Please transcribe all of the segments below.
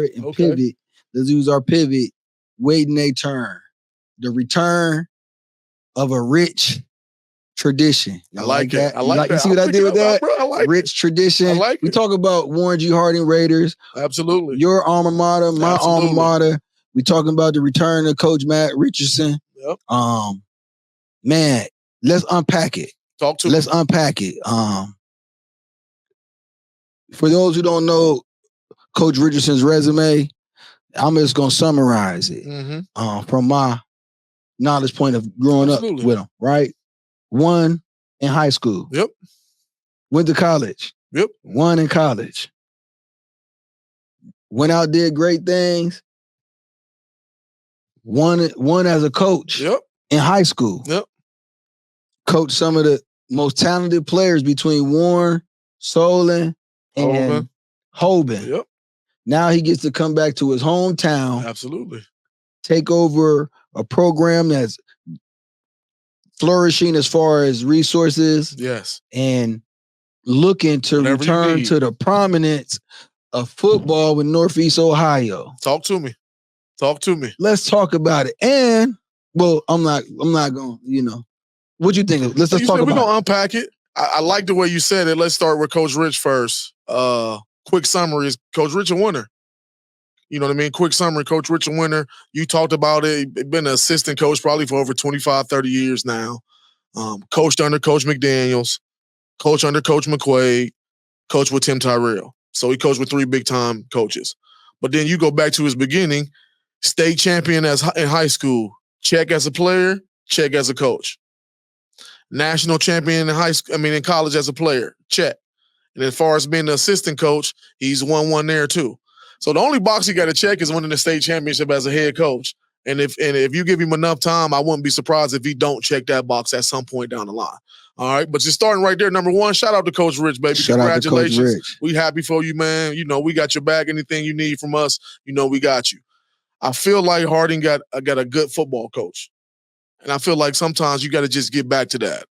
word and pivot. Let's use our pivot. Waiting a turn. The return of a rich tradition. I like that. You see what I did with that? Bro, I like rich tradition. I like we talk about Warren G. Harding Raiders. Absolutely. Your alma mater, my alma mater. We talking about the return of Coach Matt Richardson. Yep. Man, let's unpack it. Let's unpack it. For those who don't know Coach Richardson's resume, I'm just gonna summarize it from my knowledge point of growing up with him. Right, 1 in high school. Yep. Went to college. Yep. 1 in college. Went out, did great things. One as a coach. Yep. In high school. Yep. Coached some of the most talented players between Warren, Solon, and Hoban. Yep. Now he gets to come back to his hometown. Absolutely. Take over a program that's flourishing as far as resources. Yes. And looking to return to the prominence of football with Northeast Ohio. Talk to me. Let's talk about it. And I'm not going, what you think? Let's talk about it. We're going to unpack it. I like the way you said it. Let's start with Coach Rich first. Quick summary is Coach Rich a winner. You know what I mean? Quick summary, Coach Rich a winner. You talked about it. He's been an assistant coach probably for over 25, 30 years now. Coached under Coach McDaniels. Coached under Coach McQuaid. Coached with Tim Tyrell. So he coached with 3 big-time coaches. But then you go back to his beginning, state champion in high school, check as a player, check as a coach. National champion in college as a player, check. And as far as being the assistant coach, he's won 1 there too. So the only box he got to check is winning the state championship as a head coach. And if you give him enough time, I wouldn't be surprised if he don't check that box at some point down the line. All right, but just starting right there, number 1, shout out to Coach Rich, baby. Congratulations. Coach Rich. We happy for you, man. We got your back. Anything you need from us, we got you. I feel like Harding got a good football coach. And I feel like sometimes you got to just get back to that.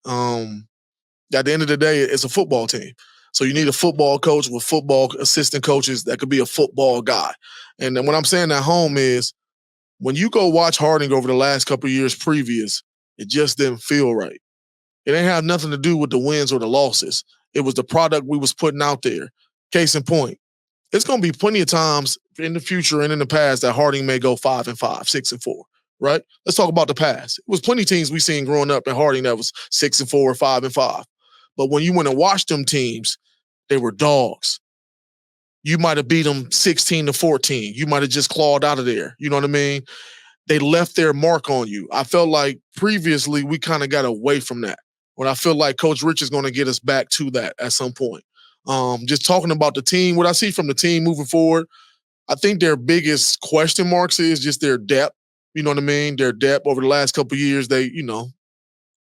At the end of the day, it's a football team. So you need a football coach with football assistant coaches that could be a football guy. And then what I'm saying at home is when you go watch Harding over the last couple of years previous, it just didn't feel right. It ain't have nothing to do with the wins or the losses. It was the product we was putting out there. Case in point, it's going to be plenty of times in the future and in the past that Harding may go 5-5, 6-4, right? Let's talk about the past. It was plenty of teams we seen growing up in Harding that was 6-4, 5-5. But when you went and watched them teams, they were dogs. You might have beat them 16-14. You might have just clawed out of there. You know what I mean? They left their mark on you. I felt like previously we kind of got away from that. When I feel like Coach Rich is going to get us back to that at some point. Just talking about the team, what I see from the team moving forward, I think their biggest question marks is just their depth. You know what I mean? Their depth over the last couple of years,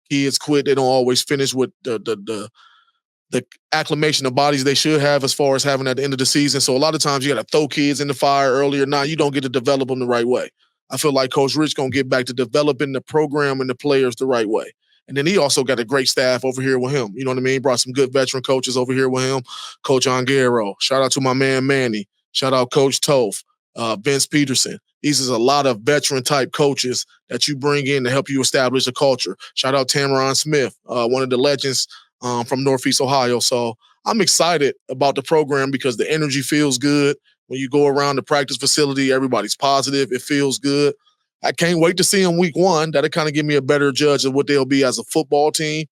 kids quit. They don't always finish with the acclimation of bodies they should have as far as having at the end of the season. So a lot of times you got to throw kids in the fire earlier. Now you don't get to develop them the right way. I feel like Coach Rich going to get back to developing the program and the players the right way. And then he also got a great staff over here with him. You know what I mean? Brought some good veteran coaches over here with him. Coach Ongaro. Shout out to my man Manny. Shout out Coach Toph, Vince Peterson. These is a lot of veteran-type coaches that you bring in to help you establish a culture. Shout out Tamaron Smith, one of the legends from Northeast Ohio. So I'm excited about the program because the energy feels good. When you go around the practice facility, everybody's positive. It feels good. I can't wait to see them week 1. That'll kind of give me a better judge of what they'll be as a football team.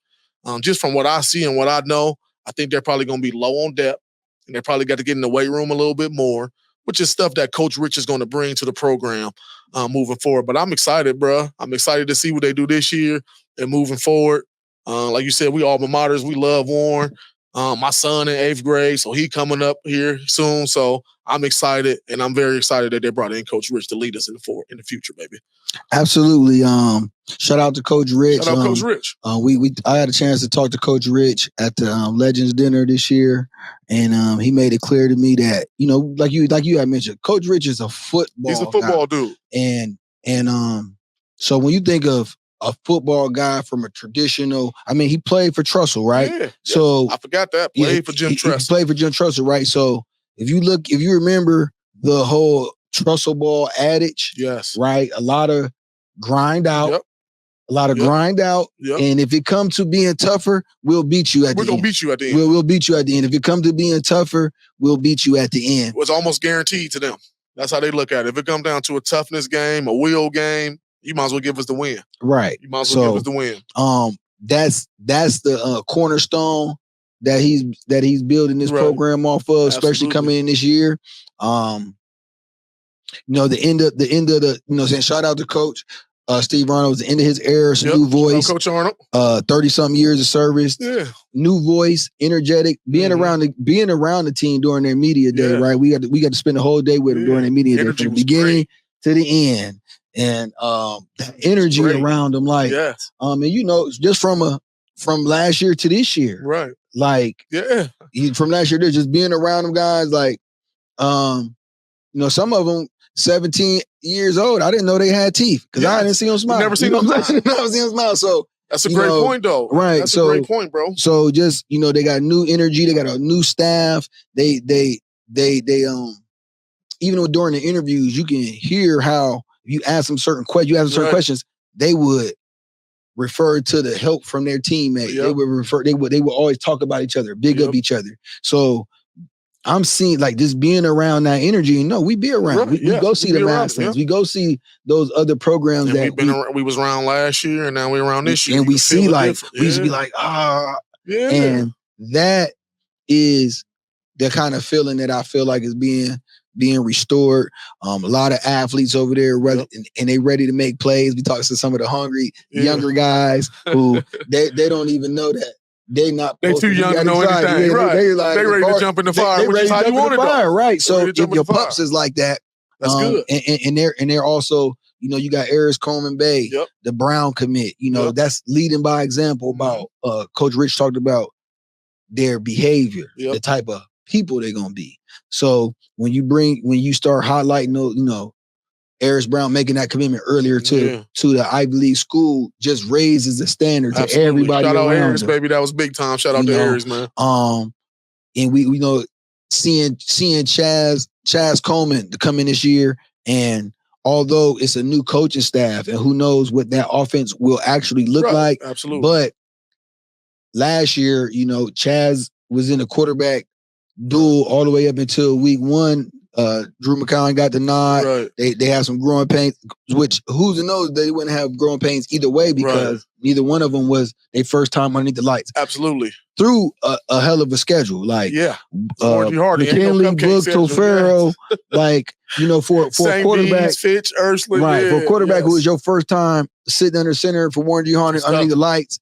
Just from what I see and what I know, I think they're probably going to be low on depth, and they probably got to get in the weight room a little bit more, which is stuff that Coach Rich is going to bring to the program moving forward. But I'm excited, bro. I'm excited to see what they do this year and moving forward. Like you said, we alma maters. We love Warren. My son in 8th grade, so he coming up here soon. So I'm excited, and I'm very excited that they brought in Coach Rich to lead us in the future, baby. Absolutely. Shout out to Coach Rich. Shout out Coach Rich. I had a chance to talk to Coach Rich at the Legends Dinner this year, and he made it clear to me that like you had mentioned, Coach Rich is a football. He's a football guy. dude, and so when you think of a football guy from a traditional, he played for Trussell, right? Yeah. So I forgot that. Played for Jim Tressel. He played for Jim Tressel, right? So if you remember the whole trussle ball adage. Yes. Right? A lot of grind out. Yep. A lot of grind out. Yep. And if it comes to being tougher, we'll beat you at the end. We're going to beat you at the end. We'll beat you at the end. If it comes to being tougher, we'll beat you at the end. It was almost guaranteed to them. That's how they look at it. If it comes down to a toughness game, a will game, you might as well give us the win. Right. You might as well give us the win. That's the cornerstone that he's building this program off of, especially coming in this year. The end of the, saying shout out to Coach Steve Arnold. The end of his era, some new voice. Coach Arnold. 30-something years of service. Yeah. New voice, energetic, being around the team during their media day, right? We got to spend the whole day with them during their media day, from the beginning to the end. And that energy around them, like, and just from last year to this year, right? Like, from last year to just being around them guys, like, some of them 17 years old, I didn't know they had teeth because I didn't see them smile. Never seen them smile. Never seen them smile. So that's a great point, though. Right? That's a great point, bro. So just they got new energy. They got a new staff. They even during the interviews, you can hear how you ask them certain questions, they would refer to the help from their teammate. They would always talk about each other, big up each other. So I'm seeing, like, just being around that energy. We be around. We go see the Maslins. We go see those other programs and we was around last year, and now we're around this year. And we see, like, we used to be like, and that is the kind of feeling that I feel like is being restored. A lot of athletes over there, and they ready to make plays. We talked to some of the hungry younger guys who they don't even know that they too young to know anything. They ready to jump in the fire, which is how you want it, right? So if your pups is like that, that's good. And they're also, you got Aris Coleman Bay, the Brown commit. That's leading by example about Coach Rich talked about their behavior, the type of people they're gonna be. So when you start highlighting those, Aris Brown making that commitment earlier to the Ivy League school just raises the standard to everybody. Shout out Aris, them. baby. That was big time. Shout out to Aris, man. And we seeing Chaz Coleman to come in this year, and although it's a new coaching staff, and who knows what that offense will actually look like. Absolutely. But last year, Chaz was in the quarterback duel all the way up until week 1. Drew McCown got the nod. Right. They have some growing pains, which who's to know they wouldn't have growing pains either way, because neither one of them was their first time underneath the lights. Absolutely. Through a hell of a schedule, like McKinley, Book, Tofaro, like for a quarterback, Fitch, Ursula, for a quarterback who was your first time sitting under center for Warren G. Harden underneath the lights.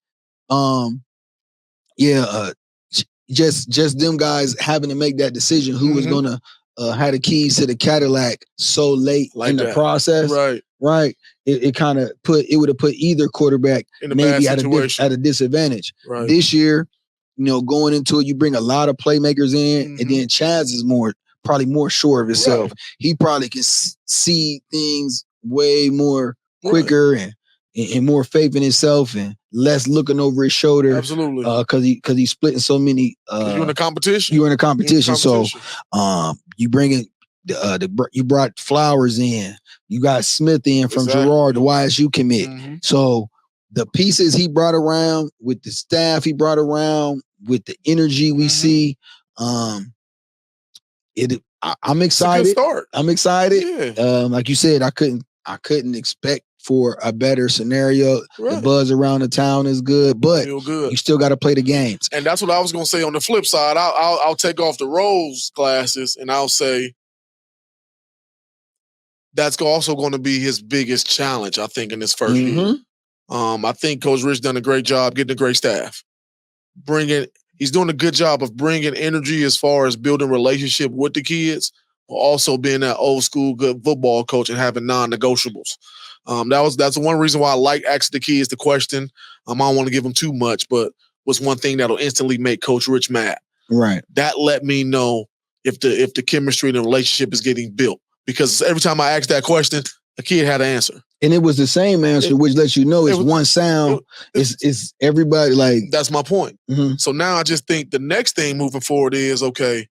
Just them guys having to make that decision who was gonna have the keys to the Cadillac so late in the process. Right. It kind of would have put either quarterback maybe at a disadvantage. Right. This year, going into it, you bring a lot of playmakers in, and then Chaz is probably more sure of himself. Right. He probably can see things way more quicker and more faith in himself and less looking over his shoulder. Absolutely. Because he's splitting so many. You're in a competition. So you bring in you brought Flowers in. You got Smith in from Girard, the YSU commit. So the pieces he brought around with the staff he brought around with the energy we see, I'm excited. It's a good start. I'm excited. Like you said, I couldn't expect for a better scenario. The buzz around the town is good, but you still got to play the games. And that's what I was going to say on the flip side. I'll take off the Rose glasses and I'll say that's also going to be his biggest challenge, I think, in this first year. I think Coach Rich done a great job getting a great staff. He's doing a good job of bringing energy as far as building relationship with the kids, but also being that old school good football coach and having non-negotiables. That's one reason why I like asking the kids the question. I don't want to give them too much, but what's one thing that'll instantly make Coach Rich mad? Right. That let me know if the chemistry and the relationship is getting built. Because every time I asked that question, a kid had an answer. And it was the same answer, which lets you know it's one sound. It's everybody like. That's my point. So now I just think the next thing moving forward is, okay,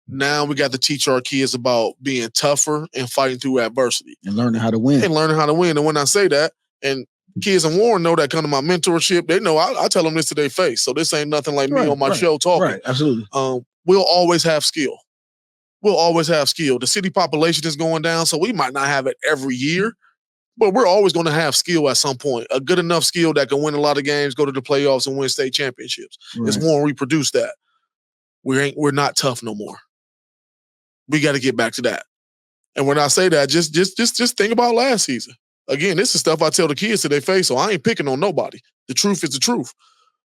Now we got to teach our kids about being tougher and fighting through adversity. And learning how to win. And when I say that, and kids in Warren know that kind of my mentorship, they know I tell them this to their face. So this ain't nothing like me on my show talking. Right, absolutely. We'll always have skill. The city population is going down, so we might not have it every year, but we're always going to have skill at some point. A good enough skill that can win a lot of games, go to the playoffs, and win state championships. Right. It's Warren reproduce that. We're not tough no more. We got to get back to that. And when I say that, just think about last season. Again, this is stuff I tell the kids to their face, so I ain't picking on nobody. The truth is the truth.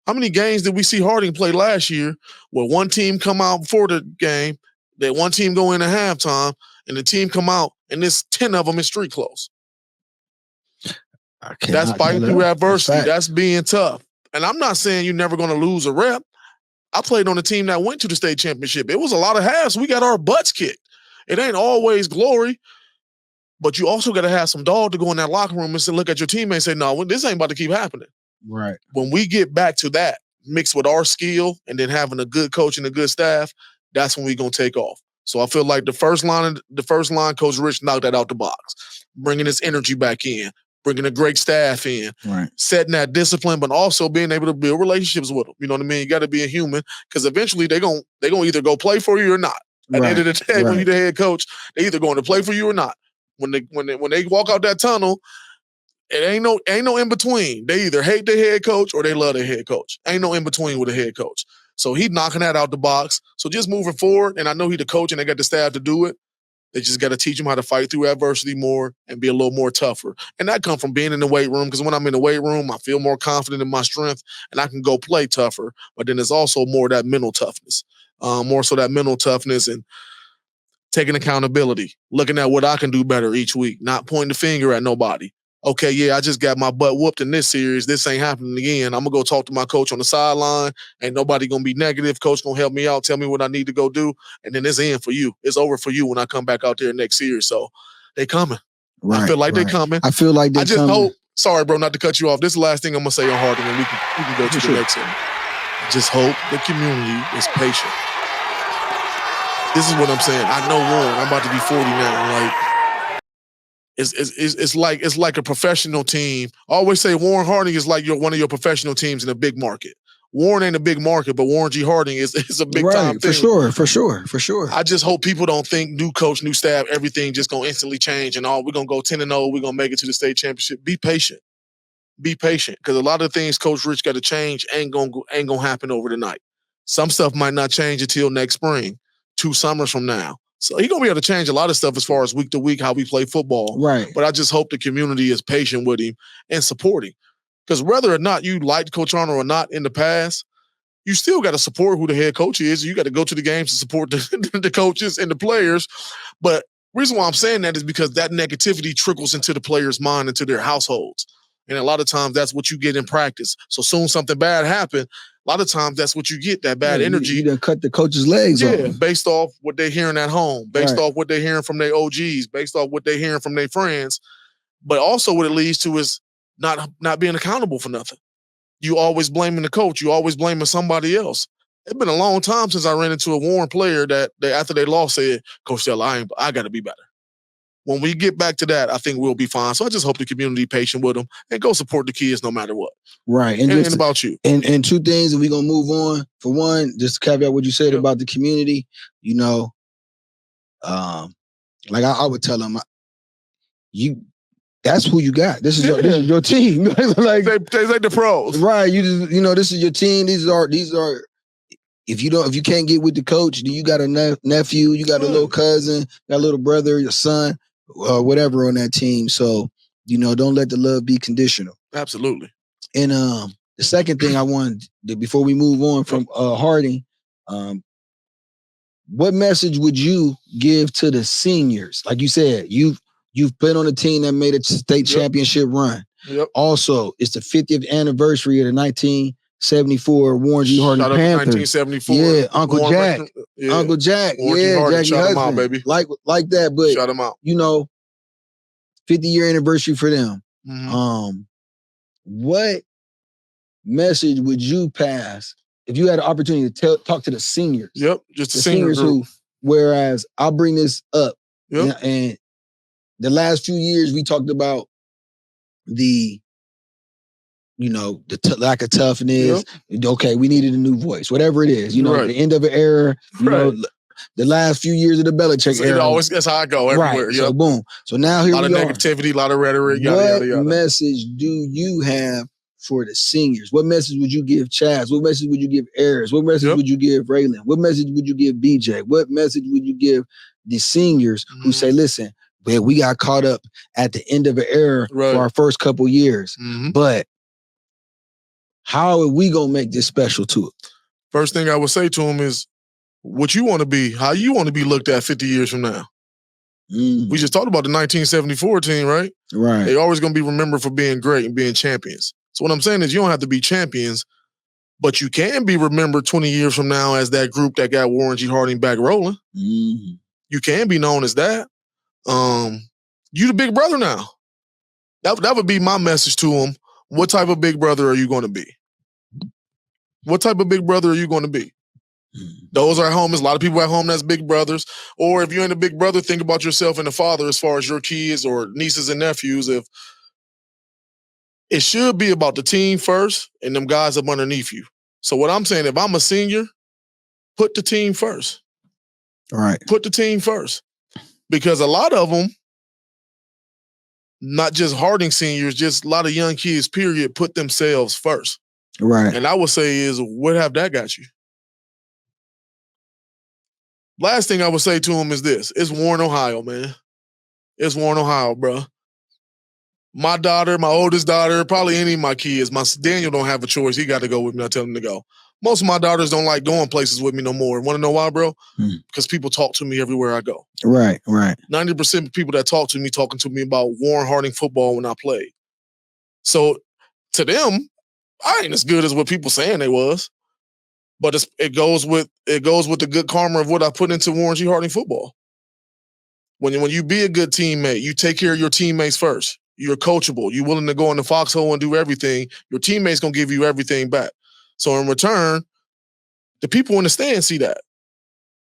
How many games did we see Harding play last year where one team come out before the game, that one team go in at halftime, and the team come out, and there's 10 of them in street clothes? That's fighting through adversity. That's being tough. And I'm not saying you're never going to lose a rep. I played on a team that went to the state championship. It was a lot of halves. We got our butts kicked. It ain't always glory, but you also got to have some dog to go in that locker room and say, look at your teammates and say, no, this ain't about to keep happening. Right. When we get back to that, mixed with our skill and then having a good coach and a good staff, that's when we're going to take off. So I feel like the first line, Coach Rich knocked that out the box, bringing his energy back in, bringing a great staff in, right, setting that discipline, but also being able to build relationships with them. You know what I mean? You got to be a human because eventually they're gonna either go play for you or not. At the end of the day, when you're the head coach, they either going to play for you or not. When they walk out that tunnel, it ain't no in between. They either hate their head coach or they love their head coach. Ain't no in between with a head coach. So he's knocking that out the box. So just moving forward, and I know he's the coach and they got the staff to do it. They just got to teach them how to fight through adversity more and be a little more tougher. And that comes from being in the weight room, because when I'm in the weight room, I feel more confident in my strength and I can go play tougher. But then there's also more of that mental toughness, more so that mental toughness and taking accountability, looking at what I can do better each week, not pointing the finger at nobody. Okay, yeah, I just got my butt whooped in this series. This ain't happening again. I'm going to go talk to my coach on the sideline. Ain't nobody going to be negative. Coach going to help me out, tell me what I need to go do, and then it's in for you. It's over for you when I come back out there next series. So they coming. Right, I feel like they coming. I feel like they coming. I just hope, sorry, bro, not to cut you off. This is the last thing I'm going to say on Harding, and we can go to the next one. I just hope the community is patient. This is what I'm saying. I know Warren. I'm about to be 40 now. Like, it's like a professional team. I always say Warren Harding is like one of your professional teams in a big market. Warren ain't a big market, but Warren G. Harding is a big time thing. For sure. I just hope people don't think new coach, new staff, everything just gonna instantly change and we're gonna go 10-0, we're gonna make it to the state championship. Be patient. Be patient. Because a lot of things Coach Rich got to change ain't gonna happen over the night. Some stuff might not change until next spring, 2 summers from now. So he's going to be able to change a lot of stuff as far as week to week, how we play football. Right. But I just hope the community is patient with him and supporting. Because whether or not you liked Coach Arnold or not in the past, you still got to support who the head coach is. You got to go to the games to support the coaches and the players. But the reason why I'm saying that is because that negativity trickles into the players' mind, into their households. And a lot of times that's what you get in practice. So soon something bad happened. A lot of times that's what you get, that bad energy. You done cut the coach's legs off. Yeah, based off what they're hearing at home, based off what they're hearing from their OGs, based off what they're hearing from their friends. But also what it leads to is not being accountable for nothing. You always blaming the coach. You always blaming somebody else. It's been a long time since I ran into a Warren player that after they lost said, Coach Stella, I got to be better. When we get back to that, I think we'll be fine. So I just hope the community patient with them and go support the kids no matter what. Right. And about you. And 2 things, and we're going to move on. For one, just to caveat what you said about the community, like I would tell them, that's who you got. This is your team. Like they like the pros. Right. This is your team. These are if you can't get with the coach, then you got a nephew, you got a little cousin, got a little brother, your son, whatever on that team. So, don't let the love be conditional. Absolutely. And the second thing I wanted before we move on from Harding, what message would you give to the seniors? Like you said, you've been on a team that made a state championship run. Yep. Also, it's the 50th anniversary of the 1974 Warren G. Harding Panthers. 1974. Yeah, Uncle Jack. Uncle Jack. Warren G. Harding. Jackie Shout husband. him out, baby. Like that, but shout him out. 50-year anniversary for them. Mm-hmm. What message would you pass if you had an opportunity to talk to the seniors? Yep, just the seniors who whereas I'll bring this up. Yep. And the last few years we talked about the lack of toughness. Yep. Okay, we needed a new voice, whatever it is. The end of an era. The last few years of the Belichick era. That's how I go everywhere. Right. Yep. So boom. So now here we are. A lot of negativity, a lot of rhetoric. What message do you have for the seniors? What message would you give Chaz? What message would you give Ayers? What message would you give Raylan? What message would you give BJ? What message would you give the seniors who say, listen, man, we got caught up at the end of an era for our first couple years, but how are we going to make this special to it? First thing I would say to them is what you want to be, how you want to be looked at 50 years from now. We just talked about the 1974 team, right? Right. They're always going to be remembered for being great and being champions. So what I'm saying is you don't have to be champions, but you can be remembered 20 years from now as that group that got Warren G. Harding back rolling. You can be known as that. You the big brother now. That would be my message to them. What type of big brother are you going to be? What type of big brother are you going to be? Those are at home. There's a lot of people at home that's big brothers. Or if you ain't a big brother, think about yourself and the father as far as your kids or nieces and nephews. If it should be about the team first and them guys up underneath you. So what I'm saying, if I'm a senior, put the team first. All right. Put the team first. Because a lot of them, not just Harding seniors, just a lot of young kids, period, put themselves first. Right. And I would say is, what have that got you? Last thing I would say to him is this. It's Warren, Ohio, man. It's Warren, Ohio, bro. My daughter, my oldest daughter, probably any of my kids, Daniel don't have a choice. He got to go with me. I tell him to go. Most of my daughters don't like going places with me no more. Want to know why, bro? Because people talk to me everywhere I go. Right, right. 90% of people that talk to me, talking to me about Warren Harding football when I played. So to them, I ain't as good as what people saying they was. But it goes with the good karma of what I put into Warren G. Harding football. When you be a good teammate, you take care of your teammates first. You're coachable. You're willing to go in the foxhole and do everything. Your teammates gonna give you everything back. So in return, the people in the stand see that.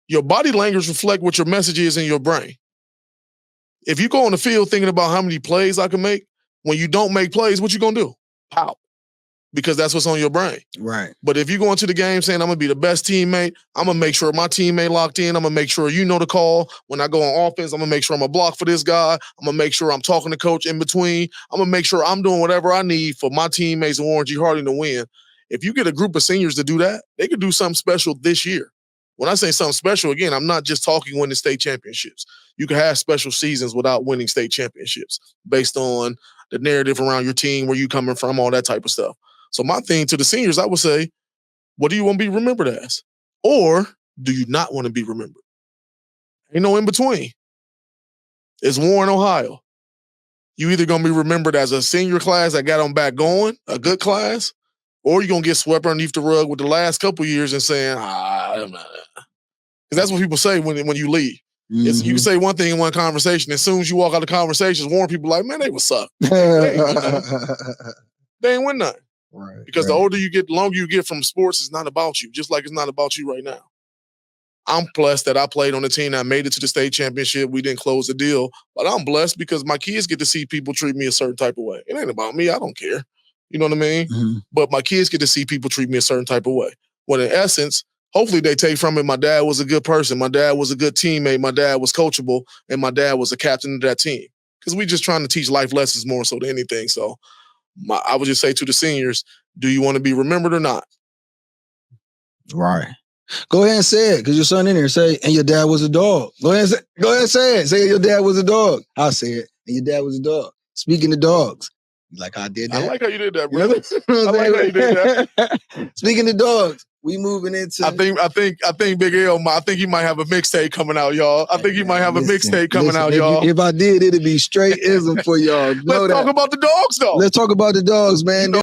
Your body language reflect what your message is in your brain. If you go on the field thinking about how many plays I can make, when you don't make plays, what you gonna do? Pout. Because that's what's on your brain. Right. But if you go into the game saying, I'm going to be the best teammate, I'm going to make sure my teammate locked in, I'm going to make sure you know the call. When I go on offense, I'm going to make sure I'm a block for this guy. I'm going to make sure I'm talking to coach in between. I'm going to make sure I'm doing whatever I need for my teammates and Warren G. Harding to win. If you get a group of seniors to do that, they could do something special this year. When I say something special, again, I'm not just talking winning state championships. You can have special seasons without winning state championships based on the narrative around your team, where you coming from, all that type of stuff. So my thing to the seniors, I would say, what do you want to be remembered as? Or do you not want to be remembered? Ain't no in between. It's Warren, Ohio. You either going to be remembered as a senior class that got them back going, a good class, or you're going to get swept underneath the rug with the last couple years and saying, because that's what people say when you leave. You can say one thing in one conversation. As soon as you walk out of conversations, Warren people like, man, they would suck. They ain't win nothing. Right. Because the older you get, the longer you get from sports, it's not about you, just like it's not about you right now. I'm blessed that I played on a team that made it to the state championship. We didn't close the deal, but I'm blessed because my kids get to see people treat me a certain type of way. It ain't about me. I don't care. You know what I mean? But my kids get to see people treat me a certain type of way. When in essence, hopefully they take from it, my dad was a good person. My dad was a good teammate. My dad was coachable, and my dad was a captain of that team. Because we just trying to teach life lessons more so than anything. So I would just say to the seniors, do you want to be remembered or not? Right. Go ahead and say it, because your son in there. Say, and your dad was a dog. Go ahead and say it. Say your dad was a dog. I'll say it. And your dad was a dog. Speaking of dogs. Like I did that. I like how you did that, bro. I like how you did that. Speaking of dogs, we moving into. I think Big L. I think he might have a mixtape coming out, y'all. I think he might have a mixtape coming out, y'all. If I did, it'd be straight ism for y'all. Let's talk about the dogs, though. Let's talk about the dogs, man.